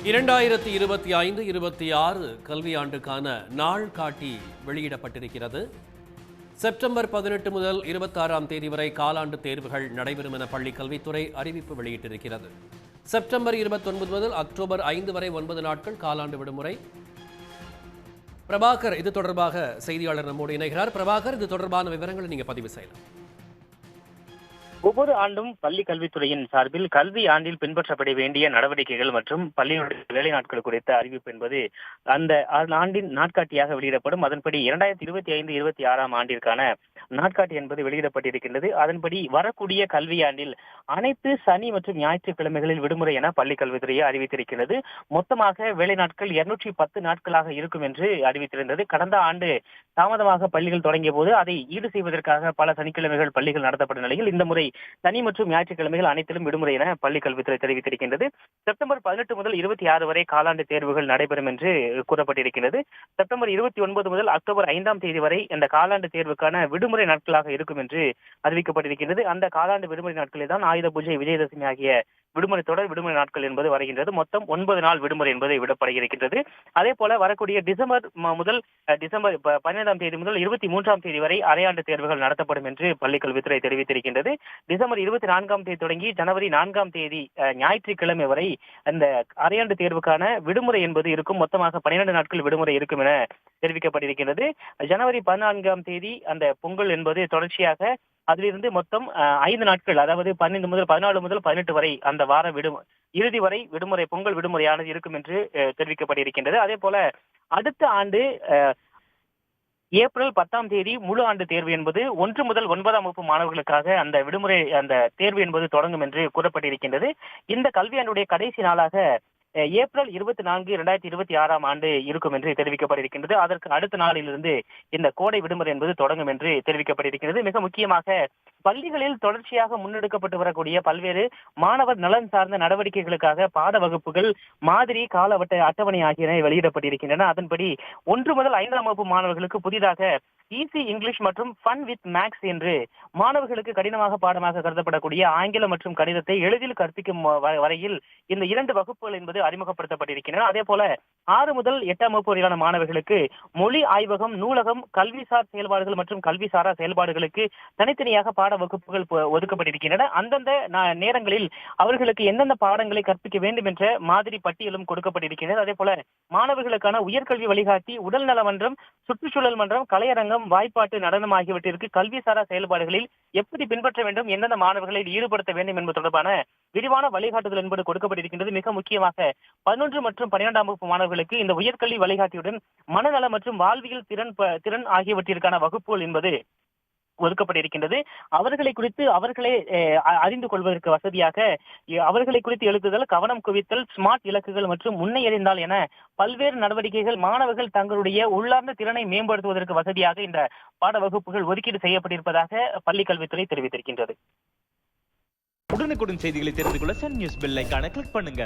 2025-26 கல்வியாண்டுக்கான நாள் காட்டி வெளியிடப்பட்டிருக்கிறது. செப்டம்பர் 18 முதல் 26ஆம் தேதி வரை காலாண்டு தேர்வுகள் நடைபெறும் என பள்ளிக் கல்வித்துறை அறிவிப்பு வெளியிட்டிருக்கிறது. செப்டம்பர் 29 முதல் அக்டோபர் 5 வரை 9 நாட்கள் காலாண்டு விடுமுறை. பிரபாகர் இது தொடர்பாக செய்தியாளர் நம்மோடு இணைகிறார். பிரபாகர், இது தொடர்பான விவரங்களை நீங்க பதிவு செய்யலாம். ஒவ்வொரு ஆண்டும் பள்ளி கல்வித்துறையின் சார்பில் கல்வி ஆண்டில் பின்பற்றப்பட வேண்டிய நடவடிக்கைகள் மற்றும் பள்ளியுடைய வேலை நாட்கள் குறித்த அறிவிப்பு என்பது அந்த ஆண்டின் நாட்காட்டியாக வெளியிடப்படும். அதன்படி 2025-26ஆம் ஆண்டிற்கான நாட்காட்டி என்பது வெளியிடப்பட்டிருக்கின்றது. அதன்படி வரக்கூடிய கல்வியாண்டில் அனைத்து சனி மற்றும் ஞாயிற்றுக்கிழமைகளில் விடுமுறை என பள்ளி கல்வித்துறையை அறிவித்திருக்கிறது. மொத்தமாக வேலை நாட்கள் 210 நாட்களாக இருக்கும் என்று அறிவித்திருந்தது. கடந்த ஆண்டு தாமதமாக பள்ளிகள் தொடங்கிய போது அதை ஈடு செய்வதற்காக பல சனிக்கிழமைகள் பள்ளிகள் நடத்தப்பட்ட நிலையில் இந்த முறை சனி மற்றும் ஞாயிற்றுக்கிழமைகள் அனைத்திலும் விடுமுறை என பள்ளி கல்வித்துறை தெரிவித்திருக்கின்றது. செப்டம்பர் 18 முதல் 26 வரை காலாண்டு தேர்வுகள் நடைபெறும் என்று கூறப்பட்டிருக்கிறது. செப்டம்பர் 29 முதல் அக்டோபர் 5ஆம் தேதி வரை இந்த காலாண்டு தேர்வுக்கான விடுமுறை நாட்களாக இருக்கும் என்று அறிவிக்கப்பட்டிருக்கிறது. அந்த காலாண்டு விடுமுறை நாட்களில் தான் ஆயுத பூஜை, விஜயதசமி ஆகிய விடுமுறை தொடர் விடுமுறை நாட்கள் என்பது வருகின்றது. மொத்தம் 9 நாள் விடுமுறை என்பது விடப்பட இருக்கின்றது. அதே போல வரக்கூடிய டிசம்பர் 15ஆம் தேதி முதல் 23ஆம் தேதி வரை அரையாண்டு தேர்வுகள் நடத்தப்படும் என்று பள்ளிக் கல்வித்துறை தெரிவித்திருக்கின்றது. டிசம்பர் 24ஆம் தேதி தொடங்கி ஜனவரி 4ஆம் தேதி ஞாயிற்றுக்கிழமை வரை அந்த அரையாண்டு தேர்வுக்கான விடுமுறை என்பது இருக்கும். மொத்தமாக 12 நாட்கள் விடுமுறை இருக்கும் என தெரிவிக்கப்பட்டிருக்கிறது. ஜனவரி 14ஆம் தேதி அந்த பொங்கல் என்பது தொடர்ச்சியாக அதிலிருந்து மொத்தம் 5 நாட்கள், அதாவது 14 முதல் 18 வரை அந்த வார இறுதி வரை விடுமுறை, பொங்கல் விடுமுறையானது இருக்கும் என்று தெரிவிக்கப்பட்டிருக்கின்றது. அதே போல அடுத்த ஆண்டு ஏப்ரல் 10ஆம் தேதி முழு ஆண்டு தேர்வு என்பது 1 முதல் 9ஆம் வகுப்பு மாணவர்களுக்காக அந்த விடுமுறை, அந்த தேர்வு என்பது தொடங்கும் என்று கூறப்பட்டிருக்கின்றது. இந்த கல்வியாண்டுடைய கடைசி நாளாக ஏப்ரல் 24, 2026ஆம் ஆண்டு இருக்கும் என்று தெரிவிக்கப்பட்டிருக்கின்றது. அதற்கு அடுத்த நாளிலிருந்து இந்த கோடை விடுமுறை என்பது தொடங்கும் என்று தெரிவிக்கப்பட்டிருக்கிறது. மிக முக்கியமாக பள்ளிகளில் தொடர்ச்சியாக முன்னெடுக்கப்பட்டு வரக்கூடிய பல்வேறு மாணவர் நலன் சார்ந்த நடவடிக்கைகளுக்காக பாட வகுப்புகள், மாதிரி, கால அட்டவணை ஆகியன வெளியிடப்பட்டிருக்கின்றன. அதன்படி 1 முதல் 5ஆம் வகுப்பு மாணவர்களுக்கு புதிதாக ஈஸி இங்கிலீஷ் மற்றும் ஃபன் வித் மேக்ஸ் என்று மாணவர்களுக்கு கடினமாக பாடமாக கருதப்படக்கூடிய ஆங்கிலம் மற்றும் கணிதத்தை எளிதில் கற்பிக்கும் வரையில் இந்த 2 வகுப்புகள் என்பது அறிமுகப்படுத்தப்பட்டிருக்கின்றன. அதே போல 6 முதல் 8ஆம் வகுப்பு வரையிலான மாணவர்களுக்கு மொழி ஆய்வகம், நூலகம், கல்விசார் செயல்பாடுகள் மற்றும் கல்விசாரா செயல்பாடுகளுக்கு தனித்தனியாக பாட வகுப்புகள் ஒதுக்கப்பட்டிருக்கின்றன. அந்தந்த நேரங்களில் அவர்களுக்கு எந்தெந்த பாடங்களை கற்பிக்க வேண்டும் என்ற மாதிரி பட்டியலும் கொடுக்கப்பட்டிருக்கிறது. அதே போல மாணவர்களுக்கான உயர்கல்வி வழிகாட்டி, உடல்நல மன்றம், சுற்றுச்சூழல் மன்றம், கலையரங்கம், வாய்ப்பாட்டு, நடனம் ஆகியவற்றிற்கு கல்விசாரா செயல்பாடுகளில் எப்படி பின்பற்ற வேண்டும், எந்தெந்த மாணவர்களை ஈடுபடுத்த வேண்டும் என்பது தொடர்பான விரிவான வழிகாட்டுதல் என்பது கொடுக்கப்பட்டிருக்கின்றது. மிக முக்கியமாக 11 மற்றும் 12ஆம் வகுப்பு மாணவர்களுக்கு இந்த உயர்கல்வி வழிகாட்டியுடன் மனநல மற்றும் வாழ்வியல் திறன் ஆகியவற்றிற்கான வகுப்புகள் என்பது ஒதுக்கப்பட்டிருக்கின்றது. அவர்களை குறித்து அவர்களே அறிந்து கொள்வதற்கு வசதியாக அவர்களை குறித்து எழுதுதல், கவனம் குவித்தல், ஸ்மார்ட் இலக்குகள் மற்றும் முன்னை எறிந்தால் என பல்வேறு நடவடிக்கைகள் மாணவர்கள் தங்களுடைய உள்ளார்ந்த திறனை மேம்படுத்துவதற்கு வசதியாக இந்த பாட வகுப்புகள் ஒதுக்கீடு செய்யப்பட்டிருப்பதாக பள்ளி கல்வித்துறை தெரிவித்திருக்கின்றது. உடனுக்குடன் செய்திகளை தெரிந்து கொள்ள சன் நியூஸ் பெல் ஐகானை கிளிக் பண்ணுங்க.